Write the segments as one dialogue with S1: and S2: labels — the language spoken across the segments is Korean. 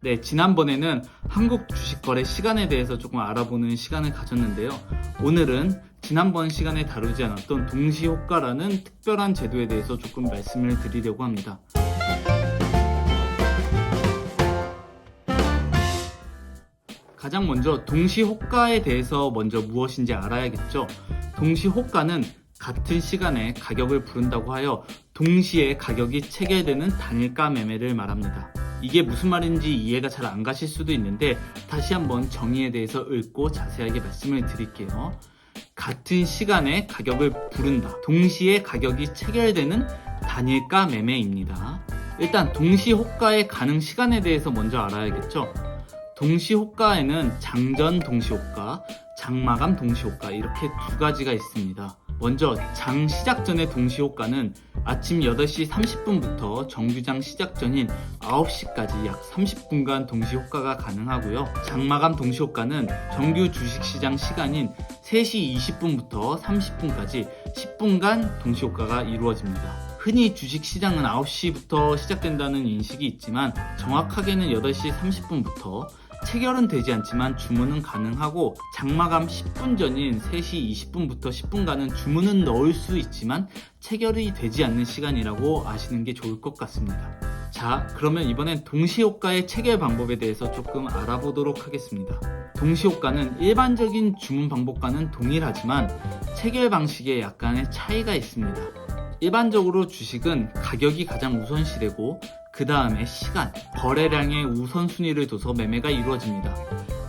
S1: 네, 지난번에는 한국 주식거래 시간에 대해서 조금 알아보는 시간을 가졌는데요. 오늘은 지난번 시간에 다루지 않았던 동시효과라는 특별한 제도에 대해서 조금 말씀을 드리려고 합니다. 가장 먼저 동시호가에 대해서 먼저 무엇인지 알아야겠죠. 동시호가는 같은 시간에 가격을 부른다고 하여 동시에 가격이 체결되는 단일가 매매를 말합니다. 이게 무슨 말인지 이해가 잘 안 가실 수도 있는데 다시 한번 정의에 대해서 읊고 자세하게 말씀을 드릴게요. 같은 시간에 가격을 부른다. 동시에 가격이 체결되는 단일가 매매입니다. 일단 동시호가의 가능 시간에 대해서 먼저 알아야겠죠. 동시호가에는 장전 동시호가, 장마감 동시호가 이렇게 두 가지가 있습니다. 먼저 장 시작 전의 동시호가는 아침 8시 30분부터 정규장 시작 전인 9시까지 약 30분간 동시호가가 가능하고요. 장마감 동시호가는 정규 주식시장 시간인 3시 20분부터 30분까지 10분간 동시호가가 이루어집니다. 흔히 주식시장은 9시부터 시작된다는 인식이 있지만 정확하게는 8시 30분부터 체결은 되지 않지만 주문은 가능하고 장마감 10분 전인 3시 20분부터 10분간은 주문은 넣을 수 있지만 체결이 되지 않는 시간이라고 아시는 게 좋을 것 같습니다. 자, 그러면 이번엔 동시효과의 체결 방법에 대해서 조금 알아보도록 하겠습니다. 동시효과는 일반적인 주문 방법과는 동일하지만 체결 방식에 약간의 차이가 있습니다. 일반적으로 주식은 가격이 가장 우선시되고 그 다음에 시간, 거래량의 우선순위를 둬서 매매가 이루어집니다.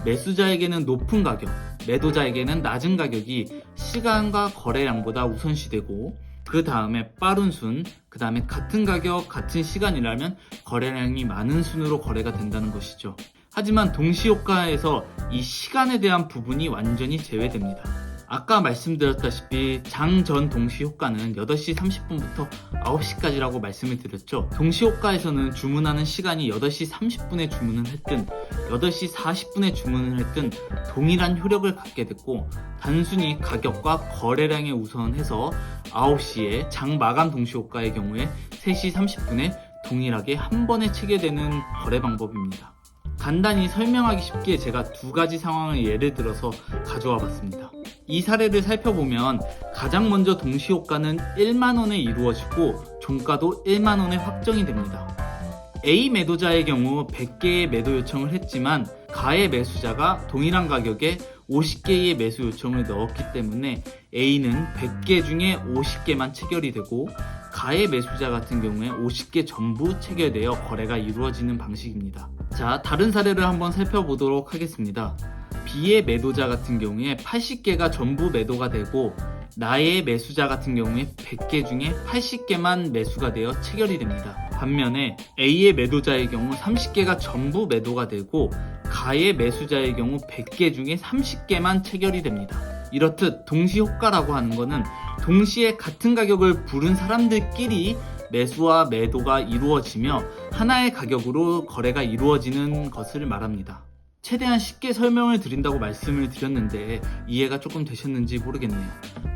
S1: 매수자에게는 높은 가격, 매도자에게는 낮은 가격이 시간과 거래량보다 우선시되고 그 다음에 빠른 순, 그 다음에 같은 가격, 같은 시간이라면 거래량이 많은 순으로 거래가 된다는 것이죠. 하지만 동시효과에서 이 시간에 대한 부분이 완전히 제외됩니다. 아까 말씀드렸다시피 장전 동시효과는 8시 30분부터 9시까지라고 말씀을 드렸죠. 동시효과에서는 주문하는 시간이 8시 30분에 주문을 했든 8시 40분에 주문을 했든 동일한 효력을 갖게 됐고 단순히 가격과 거래량에 우선해서 9시에 장 마감 동시효과의 경우에 3시 30분에 동일하게 한 번에 체결되는 거래 방법입니다. 간단히 설명하기 쉽게 제가 두 가지 상황을 예를 들어서 가져와 봤습니다. 이 사례를 살펴보면 가장 먼저 동시효과는 1만원에 이루어지고 종가도 1만원에 확정이 됩니다. A 매도자의 경우 100개의 매도 요청을 했지만 가의 매수자가 동일한 가격에 50개의 매수 요청을 넣었기 때문에 A는 100개 중에 50개만 체결이 되고 가의 매수자 같은 경우에 50개 전부 체결되어 거래가 이루어지는 방식입니다. 자, 다른 사례를 한번 살펴보도록 하겠습니다. B의 매도자 같은 경우에 80개가 전부 매도가 되고 나의 매수자 같은 경우에 100개 중에 80개만 매수가 되어 체결이 됩니다. 반면에 A의 매도자의 경우 30개가 전부 매도가 되고 가의 매수자의 경우 100개 중에 30개만 체결이 됩니다. 이렇듯 동시효과라고 하는 것은 동시에 같은 가격을 부른 사람들끼리 매수와 매도가 이루어지며 하나의 가격으로 거래가 이루어지는 것을 말합니다. 최대한 쉽게 설명을 드린다고 말씀을 드렸는데 이해가 조금 되셨는지 모르겠네요.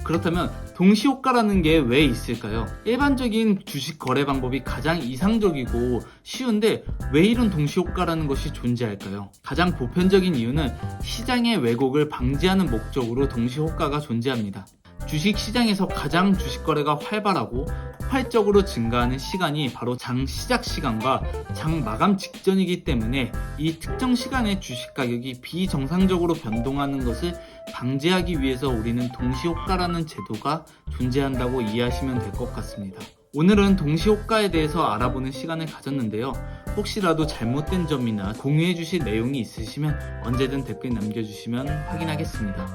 S1: 그렇다면 동시효과라는 게 왜 있을까요? 일반적인 주식 거래 방법이 가장 이상적이고 쉬운데 왜 이런 동시효과라는 것이 존재할까요? 가장 보편적인 이유는 시장의 왜곡을 방지하는 목적으로 동시효과가 존재합니다. 주식시장에서 가장 주식거래가 활발하고 폭발적으로 증가하는 시간이 바로 장 시작 시간과 장 마감 직전이기 때문에 이 특정 시간에 주식 가격이 비정상적으로 변동하는 것을 방지하기 위해서 우리는 동시효과라는 제도가 존재한다고 이해하시면 될 것 같습니다. 오늘은 동시효과에 대해서 알아보는 시간을 가졌는데요. 혹시라도 잘못된 점이나 공유해 주실 내용이 있으시면 언제든 댓글 남겨주시면 확인하겠습니다.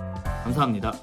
S1: 감사합니다.